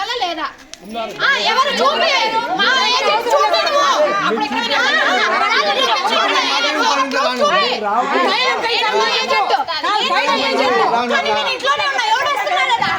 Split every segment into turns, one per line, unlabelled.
ఉన్నారా లేదా? ఎవరు చూపించారు? మా ఏజెంట్ చూపించము. అప్పుడు ఇంట్లోనే ఉన్నా ఎవరు వస్తున్నారు కదా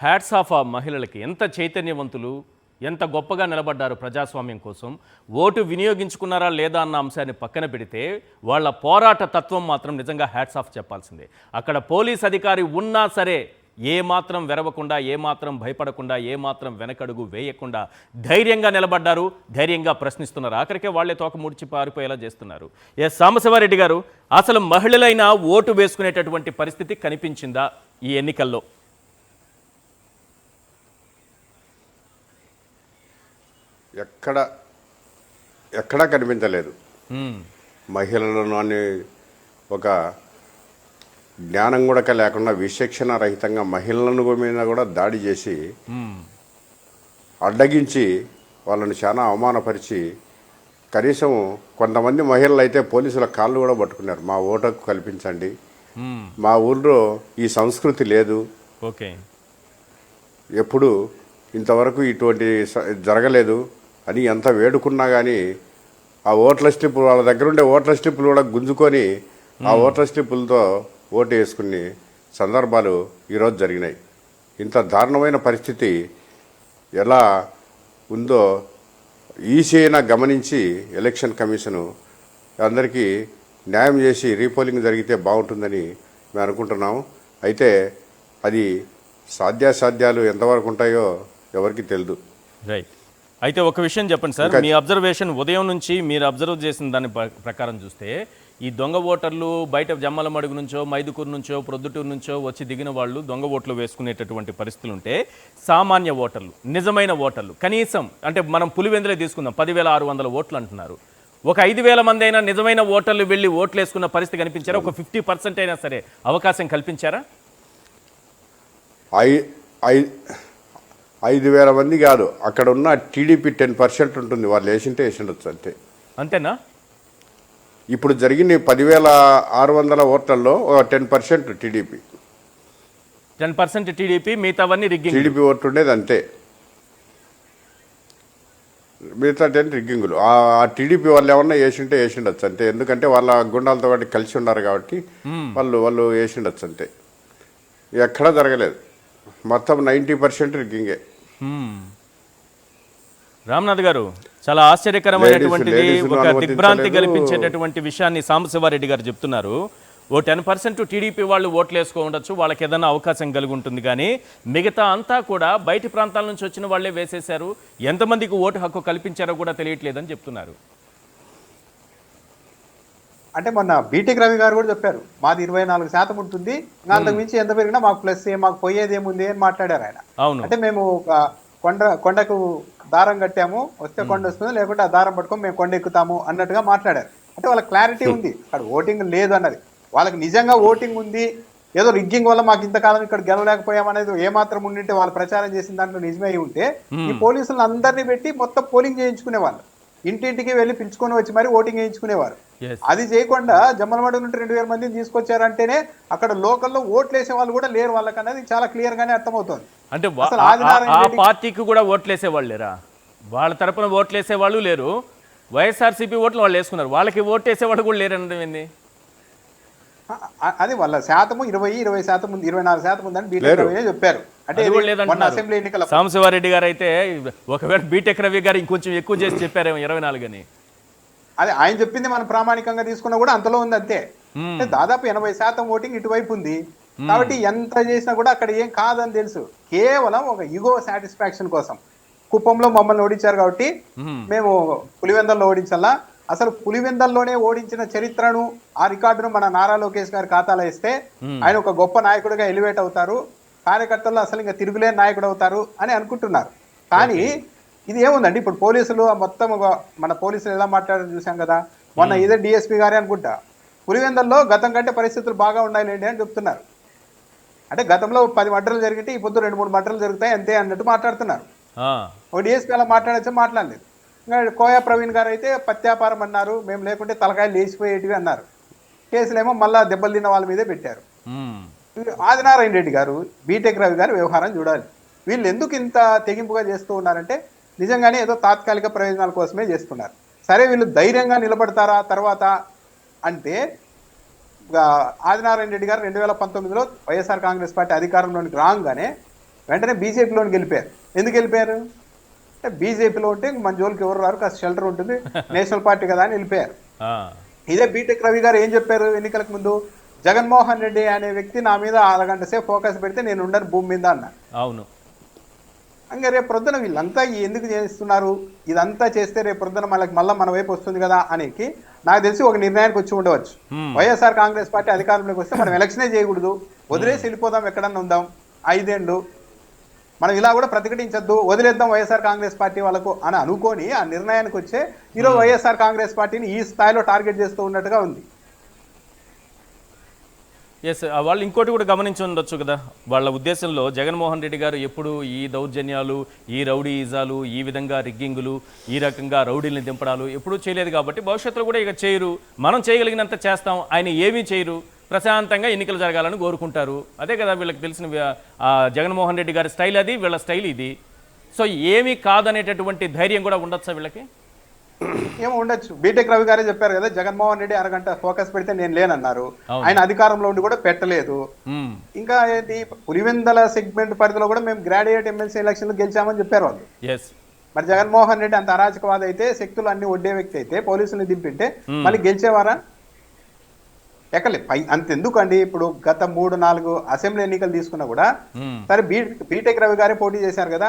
హ్యాట్స్ ఆఫ్ ఆ మహిళలకి. ఎంత చైతన్యవంతులు, ఎంత గొప్పగా నిలబడ్డారు ప్రజాస్వామ్యం కోసం. ఓటు వినియోగించుకున్నారా లేదా అన్న అంశాన్ని పక్కన పెడితే వాళ్ళ పోరాట తత్వం మాత్రం నిజంగా హ్యాట్స్ ఆఫ్ చెప్పాల్సిందే. అక్కడ పోలీస్ అధికారి ఉన్నా సరే ఏమాత్రం వెరవకుండా, ఏమాత్రం భయపడకుండా, ఏమాత్రం వెనకడుగు వేయకుండా ధైర్యంగా నిలబడ్డారు, ధైర్యంగా ప్రశ్నిస్తున్నారు. ఆఖరికే వాళ్లే తోక ముడిచి పారిపోయేలా చేస్తున్నారు. సాంబశివారెడ్డి గారు, అసలు మహిళలైనా ఓటు వేసుకునేటటువంటి పరిస్థితి కనిపించిందా ఈ ఎన్నికల్లో?
ఎక్కడా కనిపించలేదు. మహిళలను ఒక జ్ఞానం కూడా లేకుండా విచక్షణ రహితంగా మహిళలను మీద కూడా దాడి చేసి అడ్డగించి వాళ్ళని చాలా అవమానపరిచి, కనీసం కొంతమంది మహిళలు అయితే పోలీసుల కాళ్ళు కూడా పట్టుకున్నారు. మా ఓటుకు కల్పించండి, మా ఊళ్ళో ఈ సంస్కృతి లేదు,
ఓకే,
ఎప్పుడు ఇంతవరకు ఇటువంటి జరగలేదు అని ఎంత వేడుకున్నా కానీ ఆ ఓట్ల స్లిప్పులు, వాళ్ళ దగ్గర ఉండే ఓట్ల స్లిప్పులు కూడా గుంజుకొని ఆ ఓట్ల స్లిప్పులతో ఓటు వేసుకునే సందర్భాలు ఈరోజు జరిగినాయి. ఇంత దారుణమైన పరిస్థితి ఎలా ఉందో ఈసీ అయినా గమనించి ఎలక్షన్ కమిషను అందరికీ న్యాయం చేసి రీపోలింగ్ జరిగితే బాగుంటుందని మేము అనుకుంటున్నాము. అయితే అది సాధ్యాసాధ్యాలు ఎంతవరకు ఉంటాయో ఎవరికి తెలియదు.
రైట్. అయితే ఒక విషయం చెప్పండి సార్, మీ అబ్జర్వేషన్ ఉదయం నుంచి మీరు అబ్జర్వ్ చేసిన దాని ప్రకారం చూస్తే ఈ దొంగ ఓటర్లు బయట జమ్మలమడుగు నుంచో, మైదుకూరు నుంచో, ప్రొద్దుటూరు నుంచో వచ్చి దిగిన వాళ్ళు దొంగ ఓట్లు వేసుకునేటటువంటి పరిస్థితులు ఉంటే, సామాన్య ఓటర్లు, నిజమైన ఓటర్లు, కనీసం అంటే మనం పులివెందులే తీసుకుందాం, 10,600 ఓట్లు అంటున్నారు. ఒక 5,000 మంది అయినా నిజమైన ఓటర్లు వెళ్ళి ఓట్లు వేసుకున్న పరిస్థితి కనిపించారా? ఒక 50% అయినా సరే అవకాశం కల్పించారా?
5,000 మంది కాదు, అక్కడ ఉన్న టీడీపీ 10% ఉంటుంది, వాళ్ళు వేసింటే వేసిండొచ్చు అంతే.
అంతేనా?
ఇప్పుడు జరిగిన 10,600 ఓట్లలో 10% టీడీపీ,
10% టీడీపీ, మిగతావన్నీ రిగ్గింగ్.
టీడీపీ ఓట్లు ఉండేది అంతే, మిగతా 10 రిగ్గింగులు. ఆ టీడీపీ వాళ్ళు ఏమన్నా వేసింటే వేసిండొచ్చు అంతే, ఎందుకంటే వాళ్ళ గుండాలతో పాటు కలిసి ఉన్నారు కాబట్టి వాళ్ళు వేసిండొచ్చు అంతే. ఎక్కడా జరగలేదు, మొత్తం 90% రిగ్గింగే.
రామ్నాథ్ గారు, చాలా ఆశ్చర్యకరమైనటువంటిది, ఒక దిగ్భ్రాంతి కల్పించేటటువంటి విషయాన్ని సాంబశివారెడ్డి గారు చెప్తున్నారు. ఓ 10% టీడీపీ వాళ్ళు ఓట్లు వేసుకో ఉండొచ్చు, వాళ్ళకి ఏదైనా అవకాశం కలిగి ఉంటుంది, కానీ మిగతా అంతా కూడా బయటి ప్రాంతాల నుంచి వచ్చిన వాళ్లే వేసేశారు. ఎంతమందికి ఓటు హక్కు కల్పించారో కూడా తెలియట్లేదని చెప్తున్నారు.
అంటే మొన్న బీటెక్ రవి గారు కూడా చెప్పారు, మాది 24% ఉంటుంది, అంతకు మించి ఎంత పెరిగినా మాకు ప్లస్, మాకు పోయేది ఏముంది అని మాట్లాడారు ఆయన. అంటే మేము కొండకు దారం కట్టాము, వస్తే కొండ వస్తుంది, లేకుంటే ఆ దారం పట్టుకొని మేము కొండ ఎక్కుతాము అన్నట్టుగా మాట్లాడారు. అంటే వాళ్ళకి క్లారిటీ ఉంది, అక్కడ ఓటింగ్ లేదు అన్నది. వాళ్ళకి నిజంగా ఓటింగ్ ఉంది, ఏదో రిగ్గింగ్ వల్ల మాకు ఇంతకాలం ఇక్కడ గెలవలేకపోయామనేది ఏమాత్రం ఉండింటే వాళ్ళు ప్రచారం చేసిన దాంట్లో నిజమే ఉంటే ఈ పోలీసులను అందరినీ పెట్టి మొత్తం పోలింగ్ చేయించుకునే వాళ్ళు. ఇంటింటికి వెళ్ళి పిలుచుకొని వచ్చి మరి ఓటింగ్ వేయించుకునేవారు.
Yes.
అది చేయకుండా జమ్మలమడుగు నుండి 2000 మందిని తీసుకొచ్చారంటేనే అక్కడ లోకల్లో ఓట్లు వేసే వాళ్ళు కూడా లేరు వాళ్ళకన్నది చాలా క్లియర్ గానే అర్థమవుతుంది.
అంటే
అసలు ఆదినారాయణ
ఆ
రెడ్డి-
పార్టీకి కూడా ఓట్లేసే వాళ్ళు లేరా? వాళ్ళ తరపున ఓట్లేసే వాళ్ళు లేరు, వైఎస్ఆర్సీపీ ఓట్లు వాళ్ళు వేసుకున్నారు, వాళ్ళకి ఓటు వేసేవాళ్ళు కూడా లేరు అనడం ఏంది?
అది వాళ్ళ శాతము 20% ఉంది, 24% ఉందని బీటెక్ రవి చెప్పారు. అంటే
అది కూడా
మొన్న
లేదంటున్నారు.
అసెంబ్లీ ఎన్నికల
సాంబశివారెడ్డి గారు అయితే ఒకవేళ బీటెక్ రవి గారు ఇంకొంచెం ఎక్కువ చేసి చెప్పారేమో 24 అని.
అది ఆయన చెప్పింది మనం ప్రామాణికంగా తీసుకున్నా కూడా అంతలో ఉంది అంతే. అంటే దాదాపు 80% ఓటింగ్ ఇటువైపు ఉంది. కాబట్టి ఎంత చేసినా కూడా అక్కడ ఏం కాదని తెలుసు. కేవలం ఒక ఈగో సాటిస్ఫాక్షన్ కోసం కుప్పంలో మమ్మల్ని ఓడించారు కాబట్టి మేము పులివెందల్లో ఓడించాలా. అసలు పులివెందల్లోనే ఓడించిన చరిత్రను ఆ రికార్డును మన నారా లోకేష్ గారి ఖాతాలో ఇస్తే ఆయన ఒక గొప్ప నాయకుడిగా ఎలివేట్ అవుతారు, కార్యకర్తలు అసలు ఇంకా తిరుగులేని నాయకుడు అవుతారు అని అనుకుంటున్నారు. కానీ ఇది ఏముందండి, ఇప్పుడు పోలీసులు మొత్తం మన పోలీసులు ఎలా మాట్లాడారు చూసాం కదా. మొన్న ఇదే డిఎస్పీ గారే అనుకుంటా పులివెందల్లో గతం కంటే పరిస్థితులు బాగా ఉండాలండి అని చెప్తున్నారు. అంటే గతంలో 10 మర్డర్లు జరిగితే ఈ పొద్దు 2-3 మర్డర్లు జరుగుతాయి అంతే అన్నట్టు మాట్లాడుతున్నారు. ఒక డిఎస్పీ అలా మాట్లాడచ్చా? మాట్లాడలేదు. ఇంకా కోయా ప్రవీణ్ గారు అయితే పత్యాపారం అన్నారు, మేము లేకుంటే తలకాయలు లేచిపోయేటివి అన్నారు. కేసులేమో మళ్ళా దెబ్బలు తిన్న వాళ్ళ మీదే పెట్టారు. ఆదినారాయణ రెడ్డి గారు, బీటెక్ రవి గారు వ్యవహారం చూడాలి. వీళ్ళు ఎందుకు ఇంత తెగింపుగా చేస్తూ ఉన్నారంటే నిజంగానే ఏదో తాత్కాలిక ప్రయోజనాల కోసమే చేస్తున్నారు. సరే వీళ్ళు ధైర్యంగా నిలబడతారా తర్వాత అంటే ఆదినారాయణ రెడ్డి గారు 2019లో వైఎస్ఆర్ కాంగ్రెస్ పార్టీ అధికారంలోనికి రాగానే వెంటనే బీజేపీలోకి వెళ్ళిపోయారు. ఎందుకు వెళ్ళిపోయారు అంటే బీజేపీలో ఉంటే మన జోలికి ఎవరు రారు, కాస్త షెల్టర్ ఉంటుంది, నేషనల్ పార్టీ కదా అని వెళ్ళిపోయారు. ఇదే బీటెక్ రవి గారు ఏం చెప్పారు ఎన్నికలకు ముందు? జగన్మోహన్ రెడ్డి అనే వ్యక్తి నా మీద 6 గంట సేపు ఫోకస్ పెడితే నేను ఉండను భూమి మీద అన్నారు.
అవును.
ఇంకా రేపు ప్రొద్దున వీళ్ళంతా ఎందుకు చేస్తున్నారు, ఇదంతా చేస్తే రేపు ప్రొద్దున మళ్ళీ మన వైపు వస్తుంది కదా అనేది నాకు తెలిసి ఒక నిర్ణయానికి వచ్చి ఉండవచ్చు. వైఎస్ఆర్ కాంగ్రెస్ పార్టీ అధికారంలోకి వస్తే మనం ఎలక్షనే చేయకూడదు, వదిలేసి వెళ్ళిపోదాం, ఎక్కడన్నా ఉందాం 5 ఏళ్ళు, మనం ఇలా కూడా ప్రతిఘటించద్దు, వదిలేద్దాం వైఎస్ఆర్ కాంగ్రెస్ పార్టీ వాళ్ళకు అని అనుకొని ఆ నిర్ణయానికి వచ్చే ఈరోజు వైఎస్ఆర్ కాంగ్రెస్ పార్టీని ఈ స్థాయిలో టార్గెట్ చేస్తూ ఉన్నట్టుగా ఉంది.
ఎస్, వాళ్ళు ఇంకోటి కూడా గమనించి ఉండొచ్చు కదా, వాళ్ళ ఉద్దేశంలో జగన్మోహన్ రెడ్డి గారు ఎప్పుడు ఈ దౌర్జన్యాలు, ఈ రౌడీయిజాలు, ఈ విధంగా రిగ్గింగులు, ఈ రకంగా రౌడీల్ని దింపడాలు ఎప్పుడూ చేయలేదు కాబట్టి భవిష్యత్తులో కూడా ఇక చేయరు, మనం చేయగలిగినంత చేస్తాం, ఆయన ఏమీ చేయరు, ప్రశాంతంగా ఎన్నికలు జరగాలని కోరుకుంటారు. అదే కదా వీళ్ళకి తెలిసిన జగన్మోహన్ రెడ్డి గారి స్టైల్, అది వీళ్ళ స్టైల్ ఇది. సో ఏమీ కాదనేటటువంటి ధైర్యం కూడా ఉండొచ్చా వీళ్ళకి?
ఏమో ఉండొచ్చు. బీటెక్ రవి గారే చెప్పారు కదా, జగన్మోహన్ రెడ్డి 6 గంట ఫోకస్ పెడితే నేను లేనన్నారు. ఆయన అధికారంలో ఉండి కూడా పెట్టలేదు. ఇంకా ఏంటి, పులివెందల సెగ్మెంట్ పరిధిలో కూడా మేము గ్రాడ్యుయేట్ ఎమ్మెల్సీ ఎలక్షన్లు గెలిచామని చెప్పారు వాళ్ళు. మరి జగన్మోహన్ రెడ్డి అంత అరాచకవాద అయితే, శక్తులు అన్ని ఒడ్డే వ్యక్తి అయితే, పోలీసులు దింపింటే మళ్ళీ గెలిచేవారా? ఎక్కలే. అంతెందుకు అండి, ఇప్పుడు గత 3-4 అసెంబ్లీ ఎన్నికలు తీసుకున్నా కూడా సరే బీటెక్ రవి గారే పోటీ చేశారు కదా,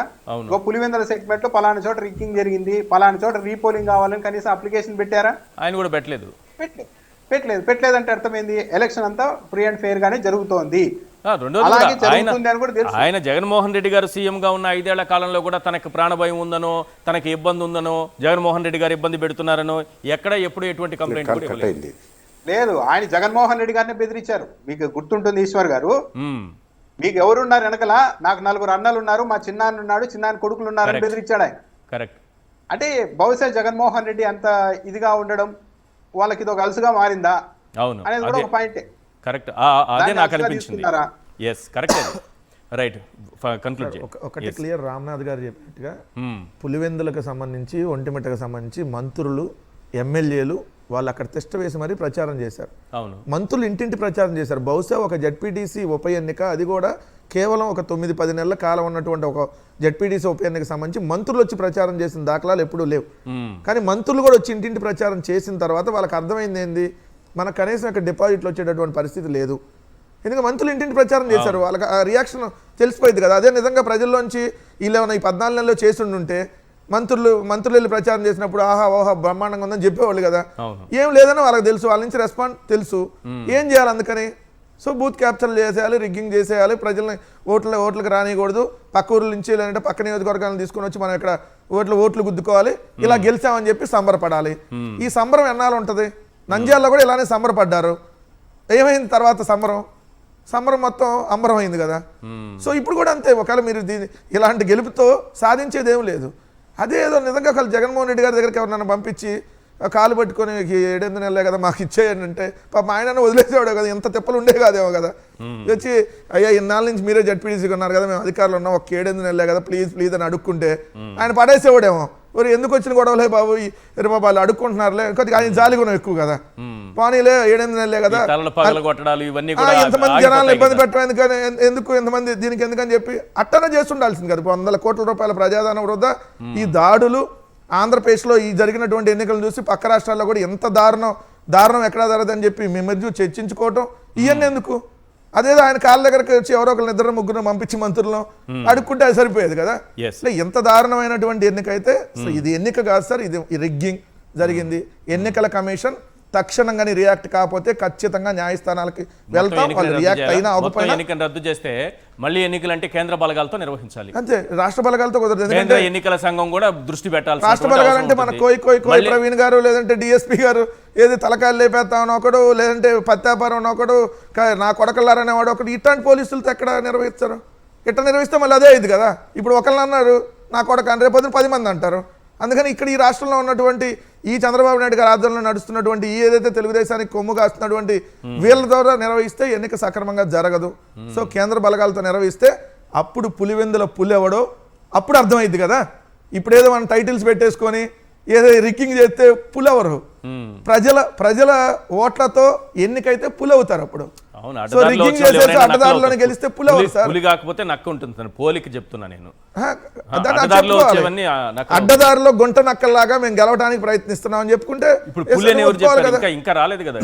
పులివెందుల సెగ్మెంట్ లో పలానా చోట రిగ్గింగ్ జరిగింది, పలానా చోట రీపోలింగ్ కావాలని కనీసం అప్లికేషన్ పెట్టారా?
ఆయన కూడా పెట్టలేదు.
పెట్టలేదంటే అర్థమైంది, ఎలక్షన్ అంతా ఫ్రీ అండ్ ఫెయిర్ గానే జరుగుతోంది.
ఆయన జగన్మోహన్ రెడ్డి గారు సీఎం గా ఉన్న 5 ఏళ్ల కాలంలో కూడా తనకు ప్రాణభయం ఉందనో, తనకి ఇబ్బంది ఉందనో, జగన్మోహన్ రెడ్డి గారు ఇబ్బంది పెడుతున్నారనో ఎక్కడ ఎప్పుడు ఎటువంటి కంప్లైంట్
లేదు. ఆయన జగన్మోహన్ రెడ్డి గారిని బెదిరించారు. మీకు గుర్తుంటుంది ఈశ్వర్ గారు, మీకు ఎవరున్నారు వెనకల, నాకు 4 అన్నలు ఉన్నారు, మా చిన్నాన్న ఉన్నాడు, చిన్నాన్న కొడుకులు ఉన్నారని బెదిరించాడు ఆయన.
కరెక్ట్.
అంటే బహుశా జగన్మోహన్ రెడ్డి అంత ఇదిగా ఉండడం వాళ్ళకి ఇది ఒక అలసుగా మారిందా అనేది కూడా ఒక పాయింటే.
కరెక్ట్, అదే నాకు అనిపించింది. yes correct, right. కన్క్లూడ్ చేయండి.
ఒకటి క్లియర్, రామ్నాథ్ గారు చెప్పినట్టుగా పులివెందులకు సంబంధించి, ఒంటిమిట్టకు సంబంధించి మంత్రులు, ఎమ్మెల్యేలు వాళ్ళు అక్కడ తిష్ట వేసి మరీ ప్రచారం చేశారు.
అవును,
మంత్రులు ఇంటింటి ప్రచారం చేశారు. బహుశా ఒక జడ్పీటీసీ ఉప ఎన్నిక, అది కూడా కేవలం ఒక 9-10 నెలల కాలం ఉన్నటువంటి ఒక జడ్పీటీసీ ఉప ఎన్నిక సంబంధించి మంత్రులు వచ్చి ప్రచారం చేసిన దాఖలాలు ఎప్పుడూ లేవు. కానీ మంత్రులు కూడా వచ్చి ఇంటింటి ప్రచారం చేసిన తర్వాత వాళ్ళకి అర్థమైంది ఏంది, మనకు కనీసం అక్కడ డిపాజిట్లు వచ్చేటటువంటి పరిస్థితి లేదు. ఎందుకంటే మంత్రులు ఇంటింటి ప్రచారం చేశారు, వాళ్ళకి ఆ రియాక్షన్ తెలిసిపోయింది కదా. అదే నిజంగా ప్రజల్లోంచి వీళ్ళు ఈ 14 నెలల్లో చేసి ఉంటే మంత్రులు వెళ్ళి ప్రచారం చేసినప్పుడు ఆహా ఓహా బ్రహ్మాండంగా ఉందని చెప్పేవాళ్ళు కదా. ఏం లేదని వాళ్ళకి తెలుసు, వాళ్ళ నుంచి రెస్పాండ్ తెలుసు, ఏం చేయాలి అందుకని. సో బూత్ క్యాప్చర్లు చేసేయాలి, రిగ్గింగ్ చేసేయాలి, ప్రజల్ని ఓట్లకు రానియకూడదు, పక్క ఊర్ల నుంచి లేదంటే పక్క నియోజకవర్గాలను తీసుకొని వచ్చి మనం ఇక్కడ ఓట్లు గుద్దుకోవాలి, ఇలా గెలిచామని చెప్పి సంబరపడాలి. ఈ సంబరం ఎన్నాళ్ళు ఉంటుంది? నంద్యాలలో కూడా ఇలానే సంబరపడ్డారు. ఏమైంది తర్వాత? సంబరం మొత్తం అంబరం అయింది కదా. సో ఇప్పుడు కూడా అంతే. ఒకవేళ మీరు ఇలాంటి గెలుపుతో సాధించేది ఏం లేదు. అదే ఏదో నిజంగా ఒకళ్ళు జగన్మోహన్ రెడ్డి గారి దగ్గరికి ఎవరినైనా పంపించి కాలు పట్టుకొని 7 నెలలే కదా మాకు ఇచ్చేయండి అంటే పాప ఆయన వదిలేసేవాడే కదా, ఎంత తిప్పలు ఉండే కాదేమో కదా. వచ్చి అయ్యా ఇన్నాళ్ళ నుంచి మీరే జడ్పీటీసీగా ఉన్నారు కదా, మేము అధికారులు ఉన్నాం, ఒక 7 నెలలే కదా ప్లీజ్ అని అడుక్కుంటే ఆయన పడేసేవాడేమో. మరి ఎందుకు వచ్చిన గొడవలే బాబు వాళ్ళు అడుక్కుంటున్నారులే, కొద్దిగా ఆయన జాలి గుణం ఎక్కువ కదా, పానీలే 7 నెలలే కదా, ఎంతమంది జనాలను ఇబ్బంది పెట్టడం ఎందుకు ఎంతమంది దీనికి ఎందుకని చెప్పి అట్టనే చేస్తుండాల్సింది కదా. 100 కోట్ల రూపాయల ప్రజాధనం వృధా, ఈ దాడులు ఆంధ్రప్రదేశ్లో ఈ జరిగినటువంటి ఎన్నికలను చూసి పక్క రాష్ట్రాల్లో కూడా ఎంత దారుణం ఎక్కడా జరగదని చెప్పి మీ మధ్య చర్చించుకోవటం ఇవన్నీ ఎందుకు? అదేదో ఆయన కాళ్ళ దగ్గరకు వచ్చి ఎవరో ఒకరు 2-3 పంపించి మంత్రులను అడుక్కుంటే అది సరిపోయేది కదా. ఎంత దారుణమైనటువంటి ఎన్నిక అయితే ఇది ఎన్నిక కాదు సార్, ఇది రిగ్గింగ్ జరిగింది. ఎన్నికల కమిషన్ తక్షణంగానే రియాక్ట్ కాకపోతే ఖచ్చితంగా న్యాయస్థానాలకి వెళ్తాం. వాళ్ళు రియాక్ట్ అయినా
ఎన్నికలు రద్దు చేస్తే మళ్ళీ ఎన్నికలు అంటే కేంద్ర బలగాలతో నిర్వహించాలి,
అంతే. రాష్ట్ర బలగాలతో కుదరదు,
కేంద్ర ఎన్నికల సంఘం కూడా దృష్టి పెట్టాలి.
రాష్ట్ర బలగాలంటే మన కోయి ప్రవీణ్ గారు లేదంటే డిఎస్పీ గారు ఏది తలకాయలు లేపేస్తామని ఒకడు, లేదంటే పత్యాపారం ఒకడు, నా కొడకల్లారనేవాడు ఒకడు, ఇట్లాంటి పోలీసులతో ఎక్కడ నిర్వహిస్తారు? ఇట్లా నిర్వహిస్తే మళ్ళీ అదే అయింది కదా. ఇప్పుడు ఒకళ్ళు అన్నారు నా కొడక అని, రేపు 10 మంది అంటారు. అందుకని ఇక్కడ ఈ రాష్ట్రంలో ఉన్నటువంటి ఈ చంద్రబాబు నాయుడు గారి ఆధ్వర్యంలో నడుస్తున్నటువంటి ఈ ఏదైతే తెలుగుదేశానికి కొమ్ము కాస్తున్నటువంటి వీళ్ళ ద్వారా నిర్వహిస్తే ఎన్నిక సక్రమంగా జరగదు. సో కేంద్ర బలగాలతో నిర్వహిస్తే అప్పుడు పులివెందుల పులెవడో అప్పుడు అర్థమైంది కదా. ఇప్పుడేదో మనం టైటిల్స్ పెట్టేసుకొని ఏదో రిక్కింగ్ చేస్తే పులెవరు? ప్రజల ఓట్లతో ఎన్నికైతే పులవుతారు. అప్పుడు అడ్డదారులను గెలిస్తే పులెవరు సార్?
కాకపోతే నక్క ఉంటుంది, పోలికి చెప్తున్నా నేను.
అడ్డదారిలో గుంట నక్కల్లాగా మేము గెలవడానికి ప్రయత్నిస్తున్నాం అని చెప్పుకుంటే
ఇంకా రాలేదు కదా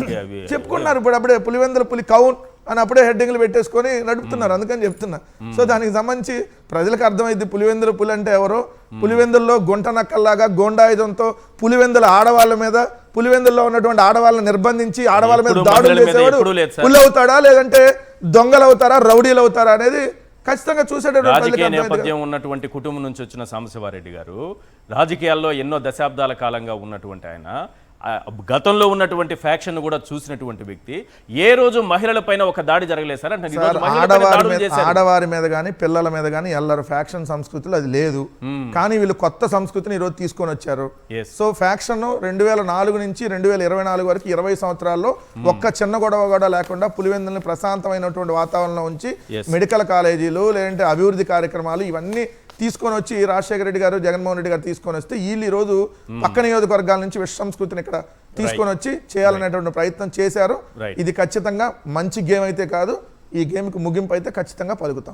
చెప్పుకున్నారు. ఇప్పుడు అప్పుడే పులివెందుల పులి కౌన్ అని అప్పుడే హెడ్డింగ్లు పెట్టేసుకొని నడుపుతున్నారు. అందుకని చెప్తున్నా. సో దానికి సంబంధించి ప్రజలకు అర్థమైంది పులివెందుల పులి అంటే ఎవరో. పులివెందుల్లో గుంట నక్కల్లాగా గోండాయుధంతో పులివెందుల ఆడవాళ్ళ మీద, పులివెందుల్లో ఉన్నటువంటి ఆడవాళ్ళని నిర్బంధించి ఆడవాళ్ళ మీద దాడులు చేసేవాడు పులి అవుతాడా, లేదంటే దొంగలు అవుతారా, రౌడీలు అవుతారా అనేది ఖచ్చితంగా చూసేటటువంటి
రాజకీయ నేపథ్యం ఉన్నటువంటి కుటుంబం నుంచి వచ్చిన సాంబశివారెడ్డి గారు, రాజకీయాల్లో ఎన్నో దశాబ్దాల కాలంగా ఉన్నటువంటి ఆయన, గతంలో ఉన్నటువంటి ఫ్యాక్షన్ కూడా చూసినటువంటి వ్యక్తి, ఏ రోజు మహిళల పైన ఒక దాడి జరగలేదు సార్ అంటే
ఆడవారి మీద కానీ పిల్లల మీద కానీ ఎల్లరు ఫ్యాక్షన్ సంస్కృతిలో అది లేదు. కానీ వీళ్ళు కొత్త సంస్కృతిని ఈరోజు తీసుకొని వచ్చారు. సో ఫ్యాక్షన్ 2004 నుంచి 2024 వరకు 20 సంవత్సరాల్లో ఒక్క చిన్న గొడవ కూడా లేకుండా పులివెందుల్ని ప్రశాంతమైనటువంటి వాతావరణంలో ఉంచి మెడికల్ కాలేజీలు లేదంటే అభివృద్ధి కార్యక్రమాలు ఇవన్నీ తీసుకొని వచ్చి రాజశేఖర రెడ్డి గారు, జగన్మోహన్ రెడ్డి గారు తీసుకొని వస్తే వీళ్ళు ఈరోజు పక్క నియోజకవర్గాల నుంచి విశ్వ సంస్కృతిని ఇక్కడ తీసుకొని వచ్చి చేయాలనేటువంటి ప్రయత్నం చేశారు. ఇది ఖచ్చితంగా మంచి గేమ్ అయితే కాదు, ఈ గేమ్కి ముగింపు అయితే ఖచ్చితంగా పలుకుతాం.